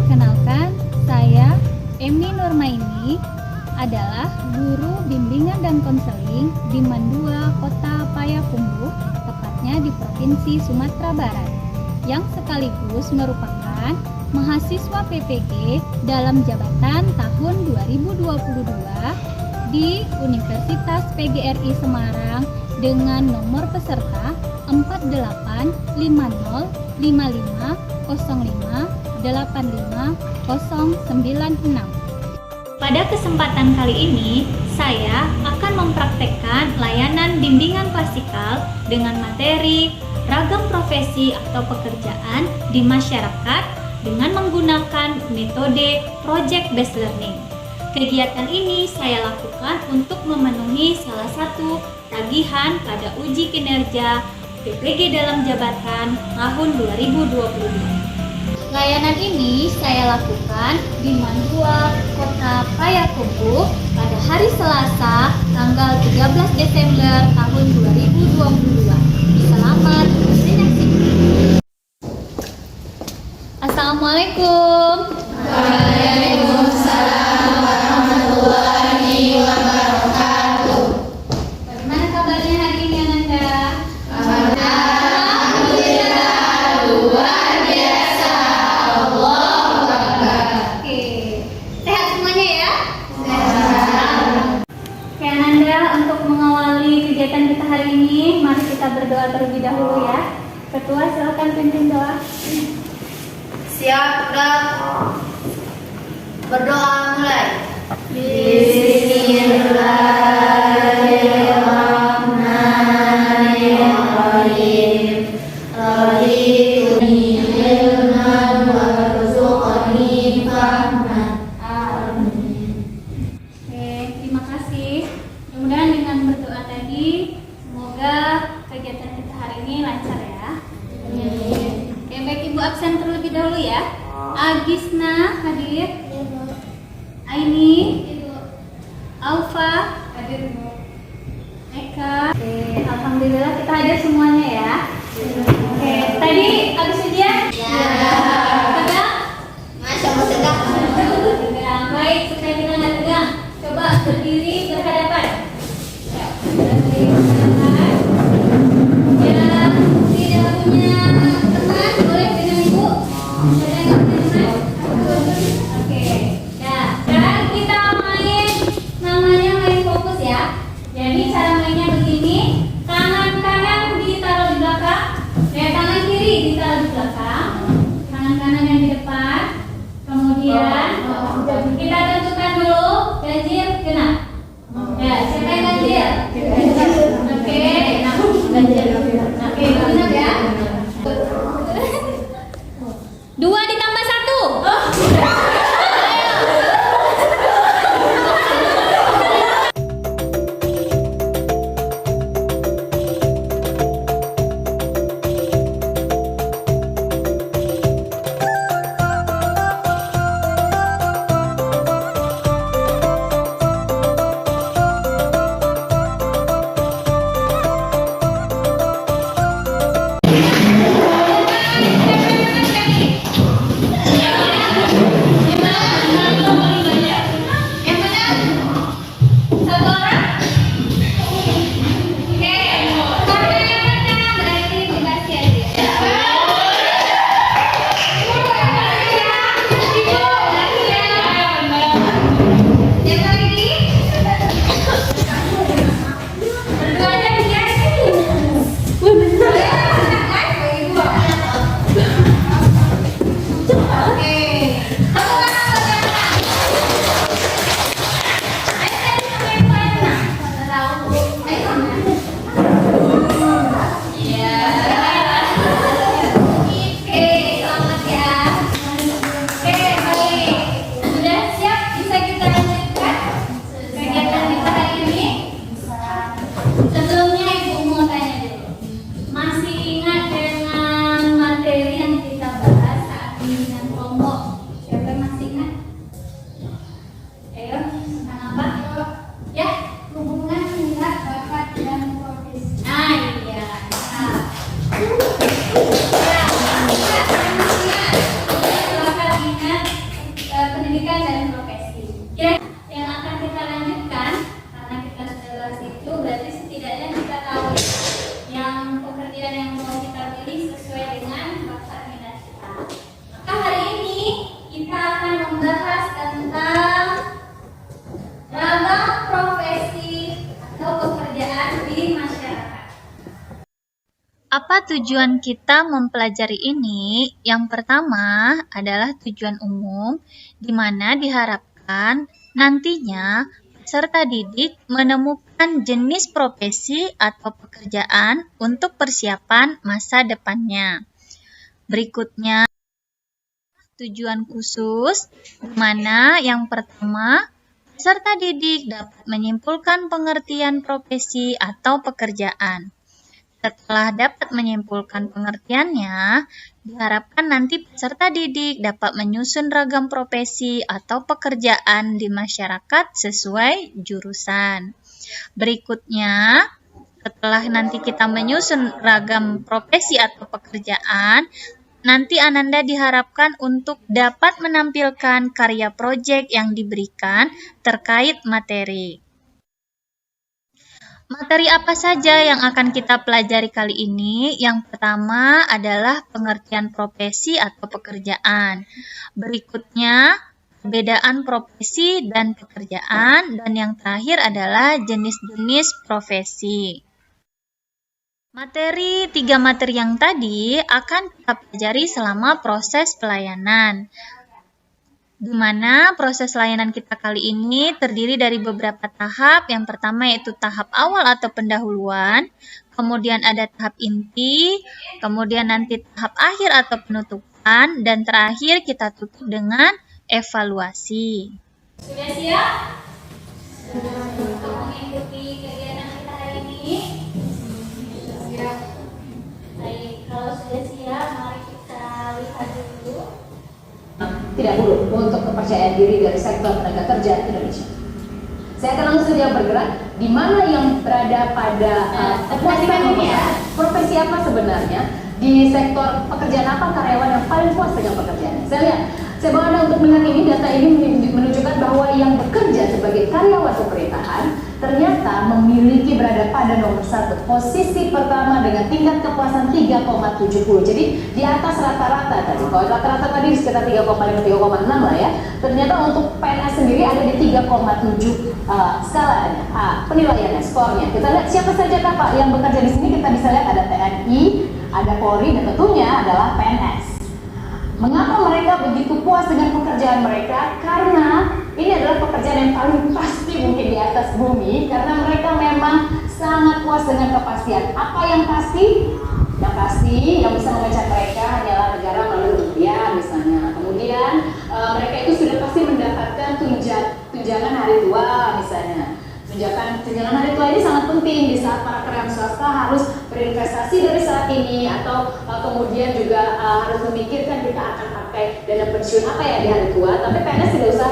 Perkenalkan, saya Emi Nurmaini adalah guru bimbingan dan konseling di Mandua, Kota Payakumbuh, tepatnya di Provinsi Sumatera Barat, yang sekaligus merupakan mahasiswa PPG dalam jabatan tahun 2022 di Universitas PGRI Semarang dengan nomor peserta 4855050585096. Pada kesempatan kali ini, saya akan mempraktekkan layanan bimbingan klasikal dengan materi ragam profesi atau pekerjaan di masyarakat dengan menggunakan metode Project Based Learning. Kegiatan ini saya lakukan untuk memenuhi salah satu tagihan pada uji kinerja PPG dalam jabatan tahun 2022. Layanan ini saya lakukan di Mandua, Kota Payakumbuh pada hari Selasa, tanggal 13 Desember tahun 2022. Selamat menyaksikan. Assalamualaikum. Waalaikumsalam warahmatullahi wabarakatuh. Bagaimana kabarnya hari ini, Ananda? Alhamdulillah, luar biasa. Allahu Akbar. Oke, sehat semuanya ya? Sehat. Oke, Ananda, untuk mengawali kegiatan kita hari ini, mari kita berdoa terlebih dahulu ya. Ketua, silakan pimpin doa. Siap, gerak. Berdoa mulai. Bismillahirrahmanirrahim. Radiuni ilman warzuqni fahman. Amin. Oke, terima kasih. Mudah-mudahan dengan berdoa tadi, semoga kegiatan kita hari ini lancar ya. Oke, baik, Ibu absen terlebih dahulu ya. Agisna hadir. Aini, Alfa hadir. Eka. Oke, alhamdulillah kita hadir semuanya ya. Oke, tadi habis ujian? Ya. Tegang? Masya Allah tegak. Tegang. Baik, supaya kita nggak tegang, coba berdiri berhadapan. Ya, berdiri berhadapan. Ya, tidak punya teman, boleh dengan ibu. Ada yang punya teman? Oke. Nah, sekarang kita namanya main fokus ya. Jadi cara mainnya begini, tangan kanan ditaruh di belakang, tangan kiri ditaruh di belakang, tangan kanan yang di depan. Kemudian kita tentukan dulu ganjil genap. Ya, siapa yang ganjil? Oke, nah, ganjil. Oke, genap ya. 2 ditambah 1. tujuan kita mempelajari ini? Yang pertama adalah tujuan umum, di mana diharapkan nantinya peserta didik menemukan jenis profesi atau pekerjaan untuk persiapan masa depannya. Berikutnya, tujuan khusus, di mana yang pertama, peserta didik dapat menyimpulkan pengertian profesi atau pekerjaan. Setelah dapat menyimpulkan pengertiannya, diharapkan nanti peserta didik dapat menyusun ragam profesi atau pekerjaan di masyarakat sesuai jurusan. Berikutnya, setelah nanti kita menyusun ragam profesi atau pekerjaan, nanti Ananda diharapkan untuk dapat menampilkan karya proyek yang diberikan terkait materi. Materi apa saja yang akan kita pelajari kali ini? Yang pertama adalah pengertian profesi atau pekerjaan. Berikutnya, perbedaan profesi dan pekerjaan. Dan yang terakhir adalah jenis-jenis profesi. Tiga materi yang tadi akan kita pelajari selama proses pelayanan. Di mana proses layanan kita kali ini terdiri dari beberapa tahap. Yang pertama yaitu tahap awal atau pendahuluan, kemudian ada tahap inti, kemudian nanti tahap akhir atau penutupan, dan terakhir kita tutup dengan evaluasi. Sudah siap? Untuk mengikuti kegiatan kita hari ini? Siap. Baik, kalau sudah siap, mari kita lihat dulu. Tidak buruk untuk kepercayaan diri dari sektor tenaga kerja Indonesia. Saya akan langsung saja bergerak di mana yang berada pada profesi apa sebenarnya di sektor pekerjaan apa karyawan yang paling puas dengan pekerjaan. Saya bawa Anda untuk melihat ini. Data ini menunjukkan bahwa yang bekerja sebagai karyawan pemerintahan ternyata memiliki berada pada nomor 1, posisi pertama dengan tingkat kepuasan 3,70. Jadi di atas rata-rata tadi. Kalau rata-rata tadi di sekitar 3,5, 3,6 lah ya. Ternyata untuk PNS sendiri ada di 3,7 skalanya, penilaiannya, skornya. Kita lihat siapa saja Pak yang bekerja di sini. Kita bisa lihat ada TNI, ada Polri, dan tentunya adalah PNS. Mengapa mereka begitu puas dengan pekerjaan mereka? Karena ini adalah pekerjaan yang paling pasti mungkin di atas bumi, karena mereka memang sangat puas dengan kepastian. Apa yang pasti? Yang pasti yang bisa mengejar mereka hanyalah negara melalui rupiah misalnya. Kemudian mereka itu sudah pasti mendapatkan tunjangan hari tua misalnya. Tunjangan hari tua ini sangat penting di saat para karyawan swasta harus berinvestasi dari saat ini, atau kemudian juga harus memikirkan kita akan pakai dana pensiun apa ya di hari tua. Tapi PNS tidak usah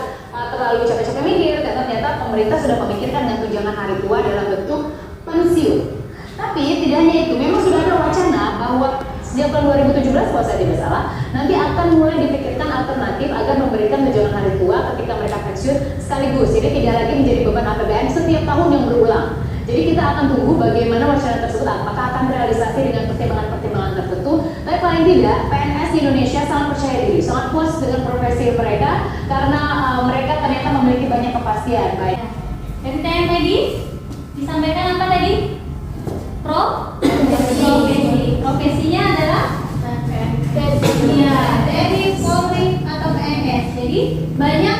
terlalu capek-capek mikir, karena ternyata pemerintah sudah memikirkan dengan tunjangan hari tua dalam bentuk pensiun. Tapi tidak hanya itu, memang sudah ada wacana bahwa sejak tahun 2017 kalau saya tidak salah, nanti akan mulai dipikirkan alternatif agar memberikan tunjangan hari tua ketika mereka pensiun sekaligus. Jadi tidak lagi menjadi beban APBN setiap tahun yang berulang. Jadi kita akan tunggu bagaimana wacana tersebut, apakah akan realisasi dengan pertimbangan-pertimbangan tertentu. Tapi paling tidak, PNS di Indonesia sangat percaya diri, sangat puas dengan profesi mereka karena mereka ternyata memiliki banyak kepastian. Baik. Dari yang tadi disampaikan apa tadi? Profesi. Profesinya adalah TNI, Polri atau PNS. Jadi banyak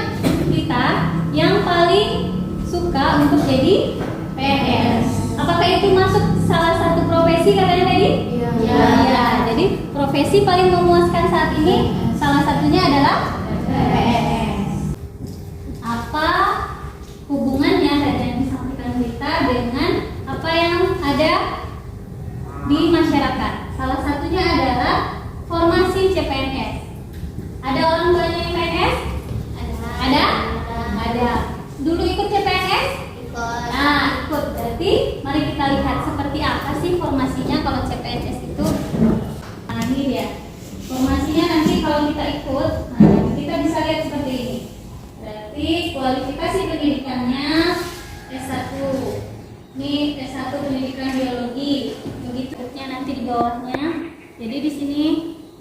kita yang paling suka untuk jadi PNS. Apakah itu masuk salah satu profesi katanya tadi? Iya. Jadi profesi paling memuaskan saat ini salah satunya adalah PNS. Apa hubungannya tadi yang disampaikan kita dengan apa yang ada di masyarakat? Salah satunya adalah formasi CPNS. Ada orang tuanya yang PNS? Ada? Ada. Dulu ikut CPNS? Nah, ikut. Berarti mari kita lihat seperti apa sih formasinya kalau CPNS itu. Nah, ini dia. Formasinya nanti kalau kita ikut, kita bisa lihat seperti ini. Berarti kualifikasi pendidikannya S1. Ini S1 pendidikan biologi. Begitu nanti di bawahnya. Jadi di sini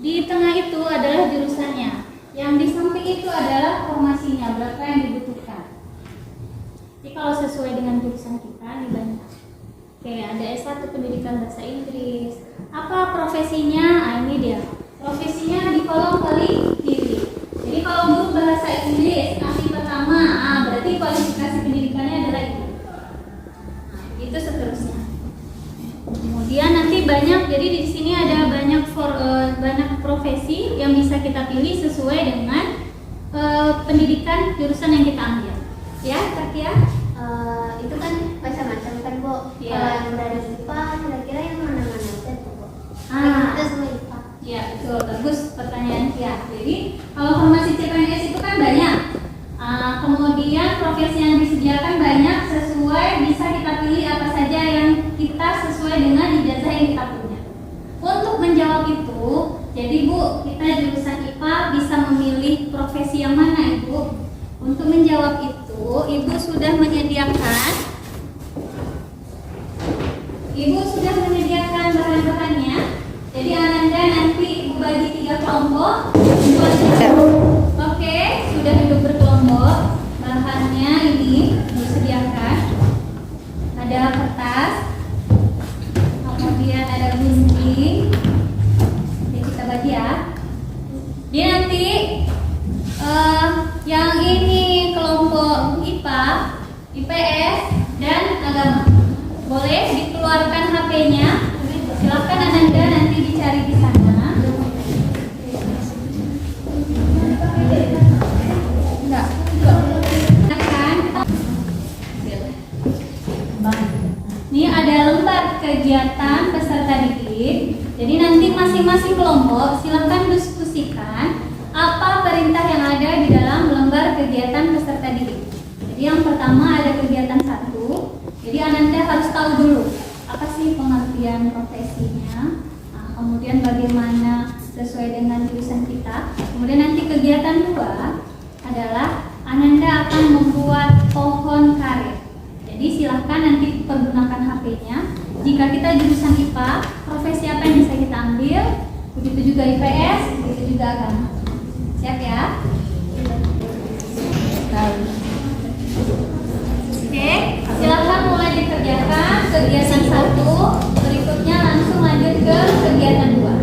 di tengah itu adalah jurusannya. Yang di samping itu adalah formasinya, berapa yang dibutuhkan. Jadi kalau sesuai dengan jurusan kita ini banyak. Oke, ada S1 pendidikan bahasa Inggris, Apa profesinya? Nah, ini dia. Profesinya di kolom paling kiri. Jadi kalau guru bahasa Inggris nanti pertama, berarti kualifikasi pendidikannya adalah itu. Nah, itu seterusnya. Kemudian nanti banyak, jadi di sini ada banyak profesi yang bisa kita pilih sesuai dengan pendidikan jurusan yang kita ambil. Ya, Kak Kia? Itu kan macam-macam kan Bu. Iya. Kalau yang dari IPA kira-kira yang mana-mana saja Bu. Ah. Kita semua IPA. Ya, betul. Bagus pertanyaan Kia. Jadi, kalau formasi CPNS itu kan banyak. Kemudian profesi yang disediakan banyak, sesuai bisa kita pilih apa saja yang kita sesuai dengan ijazah yang kita punya. Untuk menjawab itu, jadi Bu, kita jurusan IPA bisa memilih profesi yang mana Ibu? Untuk menjawab itu, Ibu sudah menyediakan bahan-bahannya. Jadi Ananda nanti Ibu bagi 3 kelompok. Oke, sudah duduk berkelompok. Bahannya ini disediakan. Ada kertas, kemudian ada gunting. Oke, kita bagi ya. Jadi nanti yang ini kelompok IPA, IPS, dan agama. Boleh dikeluarkan HP-nya. Silakan Ananda nanti dicari di sana. Enggak. Ini ada lembar kegiatan peserta didik. Jadi nanti masing-masing kelompok silakan diskusikan apa perintah yang ada di dalam lembar kegiatan peserta didik. Jadi yang pertama ada kegiatan 1. Jadi Ananda harus tahu dulu apa sih pengertian profesinya. Nah, kemudian bagaimana sesuai dengan jurusan kita. Kemudian nanti kegiatan 2 adalah Ananda akan membuat pohon karet. Jadi silahkan nanti pergunakan HP-nya. Jika kita jurusan IPA, profesi apa yang bisa kita ambil? Begitu juga IPS, begitu juga agama. Siap ya? Oke, silahkan mulai dikerjakan kegiatan 1. Berikutnya langsung lanjut ke kegiatan 2.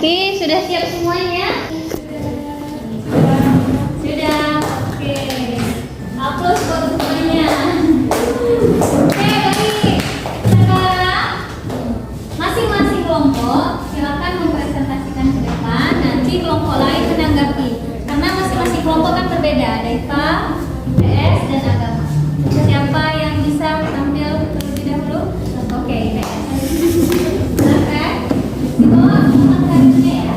Oke, sudah siap semuanya? Sudah. Oke. Aplaus buat semuanya. Oke, baik. Sekarang masing-masing kelompok silakan mempresentasikan ke depan. Nanti kelompok lain menanggapi. Karena masing-masing kelompok kan berbeda. Ada IPA, IPS, dan agama. Siapa yang bisa tampil terlebih dahulu? Oke, IPS. Silakan. Di bawah mataharinya ya.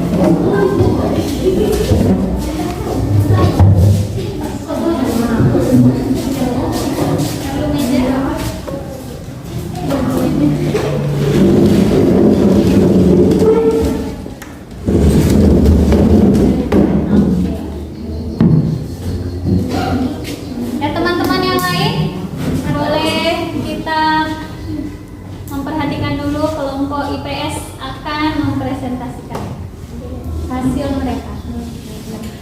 Lalu meja. Ya teman-teman yang lain, boleh kita memperhatikan dulu kelompok IPS akan mempresentasikan hasil mereka.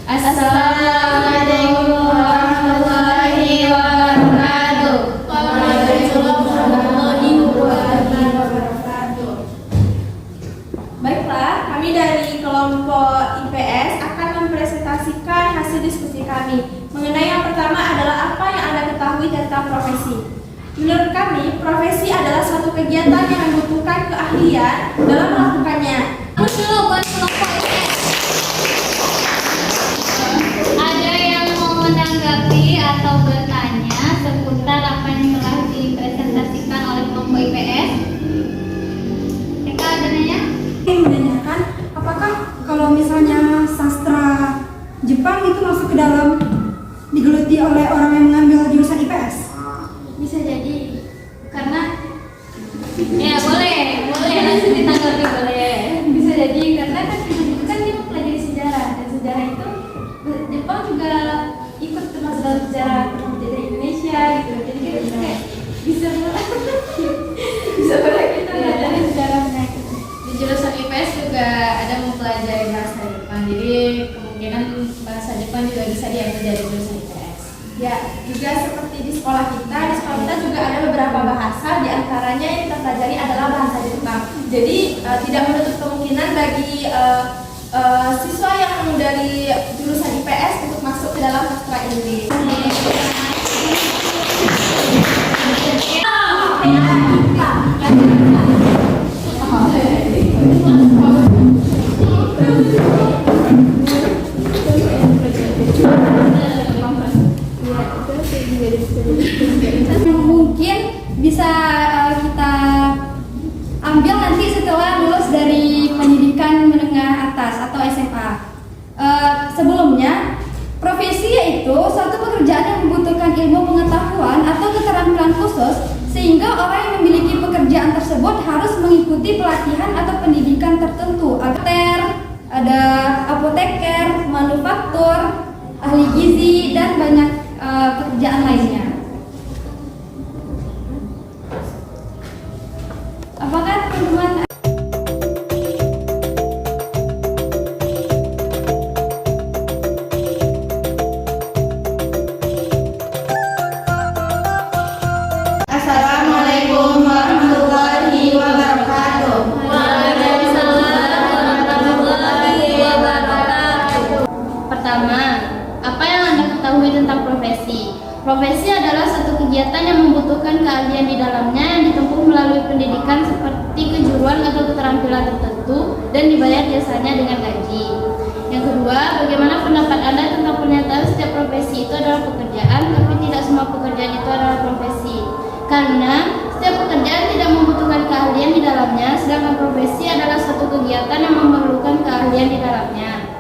Assalamualaikum warahmatullahi wabarakatuh. Waalaikumsalam warahmatullahi wabarakatuh. Baiklah, kami dari kelompok IPS akan mempresentasikan hasil diskusi kami. Mengenai yang pertama adalah apa yang Anda ketahui tentang profesi. Menurut kami, profesi adalah suatu kegiatan yang membutuhkan keahlian dalam melakukannya. Dulu buat kelompok IPS. Ada yang mau menanggapi atau bertanya seputar apa yang telah dipresentasikan oleh kelompok IPS? Eka ada nanya? Menanyakan apakah kalau misalnya sastra Jepang itu masuk ke dalam digeluti oleh orang yang mengambil jurusan IPS? Bisa jadi karena ya boleh langsung ditanggapi boleh. Bisa jadi karena kan itu kan dia mempelajari sejarah dan sejarah itu Jepang juga ikut termasuk dalam sejarah dari Indonesia gitu. Jadi kita kayak bisa boleh kita belajar sejarahnya. Di jurusan IPS juga ada mempelajari bahasa Jepang, jadi kemungkinan bahasa Jepang juga bisa diambil dari jurusan IPS. Ya, juga seperti di sekolah kita juga ada beberapa bahasa, diantaranya yang kita pelajari adalah bahasa Jepang. Jadi tidak menutup kemungkinan bagi siswa yang dari jurusan IPS untuk masuk ke dalam sastra Inggris. Mungkin bisa kita ambil nanti setelah lulus dari pendidikan menengah atas atau SMA. Sebelumnya, profesi yaitu suatu pekerjaan yang membutuhkan ilmu pengetahuan atau keterampilan khusus sehingga orang yang memiliki pekerjaan tersebut harus mengikuti pelatihan atau pendidikan tertentu. Ada apoteker, manufaktur, ahli gizi, dan banyak pekerjaan lainnya. Apakah teman-teman Assalamualaikum warahmatullahi wabarakatuh. Waalaikumsalam warahmatullahi wabarakatuh. Pertama, apa yang Anda ketahui tentang profesi? Profesi adalah satu kegiatan yang membutuhkan keahlian di dalamnya yang ditempuh melalui pendidikan seperti kejuruan atau keterampilan tertentu dan dibayar jasanya dengan gaji. Yang kedua, bagaimana pendapat Anda tentang pernyataan setiap profesi itu adalah pekerjaan, tapi tidak semua pekerjaan itu adalah profesi. Karena setiap pekerjaan tidak membutuhkan keahlian di dalamnya, sedangkan profesi adalah satu kegiatan yang memerlukan keahlian di dalamnya.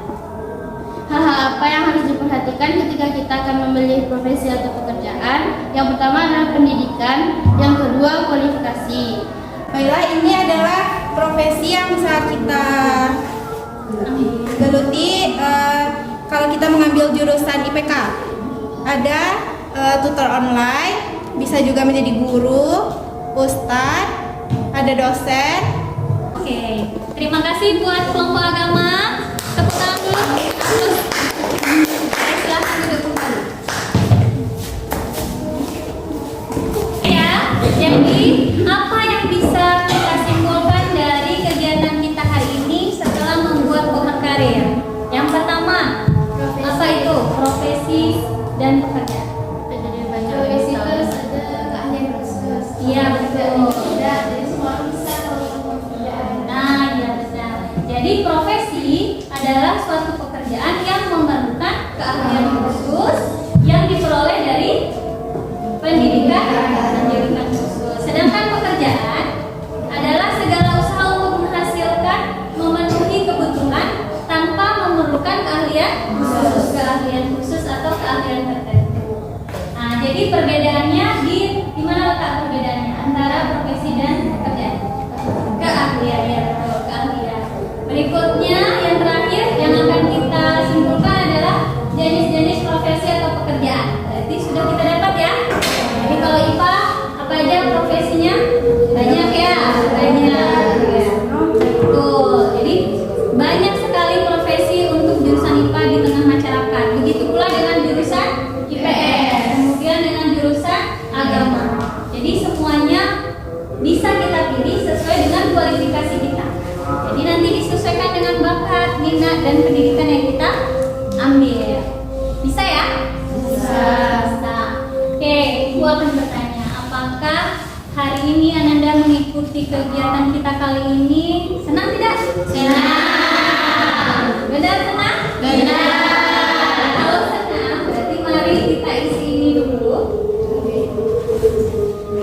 Hal-hal apa yang harus diperhatikan ketika kita akan memilih profesi atau pekerjaan? Yang pertama adalah pendidikan, yang kedua kualifikasi. Baiklah, ini adalah profesi yang bisa kita geluti kalau kita mengambil jurusan IPK. Ada tutor online, bisa juga menjadi guru, ustadz, ada dosen. Oke, terima kasih buat kelompok agama. Tepuk tangan dulu. Silahkan duduk kembali. Ya, jadi apa yang bisa kita simpulkan dari kegiatan kita hari ini setelah membuat Jadi semua bisa kalau pekerjaan. Nah, ya benar. Jadi profesi adalah suatu pekerjaan yang memerlukan keahlian khusus yang diperoleh dari pendidikan khusus. Sedangkan pekerjaan adalah segala usaha untuk menghasilkan, memenuhi kebutuhan tanpa memerlukan keahlian khusus atau keahlian tertentu. Nah, jadi perbedaannya di mana letak perbedaannya antara profesi dan pekerjaan? Keahlian, ya betul, keahlian. Berikutnya yang terakhir yang akan kita simpulkan adalah jenis-jenis profesi atau pekerjaan. Berarti sudah kita dapat ya. Jadi kalau IPA apa aja profesinya? Banyak ya, banyak. Ya. Betul. Jadi banyak sekali profesi untuk jurusan IPA di tengah masyarakat. Begitu pula dengan jurusan IPS, kemudian dengan jurusan agama. Jadi semuanya bisa kita pilih sesuai dengan kualifikasi kita. Jadi nanti disesuaikan dengan bakat, minat, dan pendidikan yang kita ambil. Bisa ya? Bisa. Oke, Ibu akan bertanya, apakah hari ini Ananda mengikuti kegiatan kita kali ini? Senang tidak? Senang. Benar senang? Benar. Kalau senang, berarti mari kita isi ini dulu.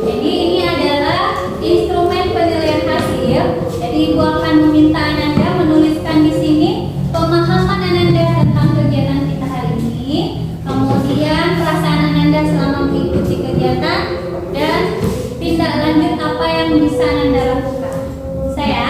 Jadi ini adalah instrumen penilaian hasil. Jadi Ibu akan meminta Ananda menuliskan di sini pemahaman Ananda tentang kegiatan kita hari ini, kemudian perasaan Ananda selama mengikuti kegiatan, dan tindak lanjut apa yang bisa Ananda lakukan. Bisa ya?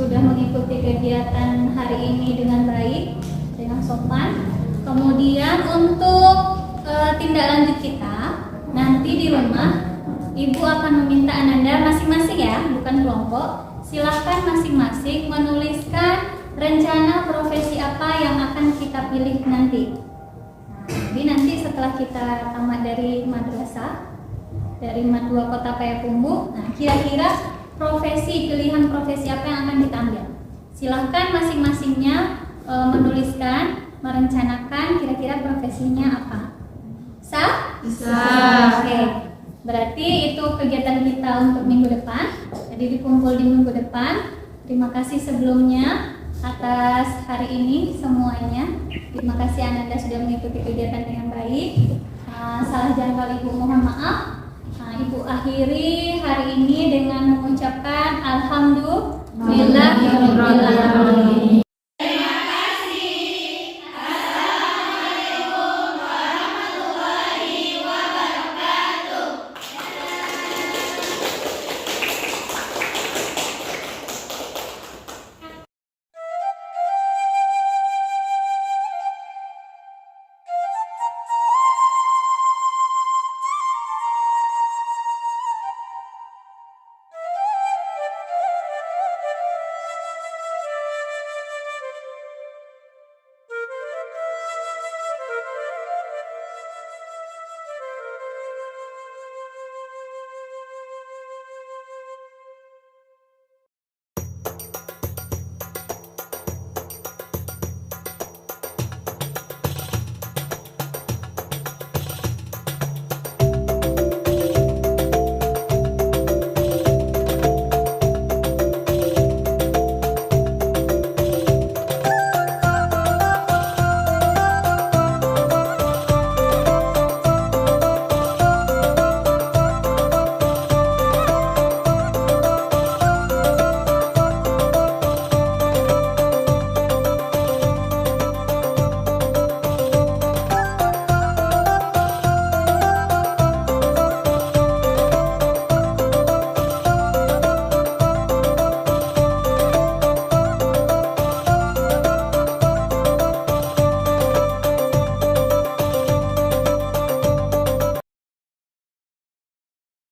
sudah mengikuti kegiatan hari ini dengan baik, dengan sopan. Kemudian untuk tindak lanjut kita, nanti di rumah Ibu akan meminta Ananda masing-masing ya, bukan kelompok. Silahkan masing-masing menuliskan rencana profesi apa yang akan kita pilih nanti. Jadi nanti setelah kita tamat dari madrasah, dari Mat 2 Kota Payakumbuh, nah kira-kira pilihan profesi apa yang akan kita ambil. Silahkan masing-masingnya menuliskan, merencanakan kira-kira profesinya apa. Bisa? Bisa. Oke. Berarti itu kegiatan kita untuk minggu depan. Jadi dikumpul di minggu depan. Terima kasih sebelumnya atas hari ini semuanya. Terima kasih Ananda sudah mengikuti kegiatan dengan baik. Salah janggal Ibu mohon maaf. Ibu akhiri hari ini dengan mengucapkan Alhamdulillahirobbilalamin.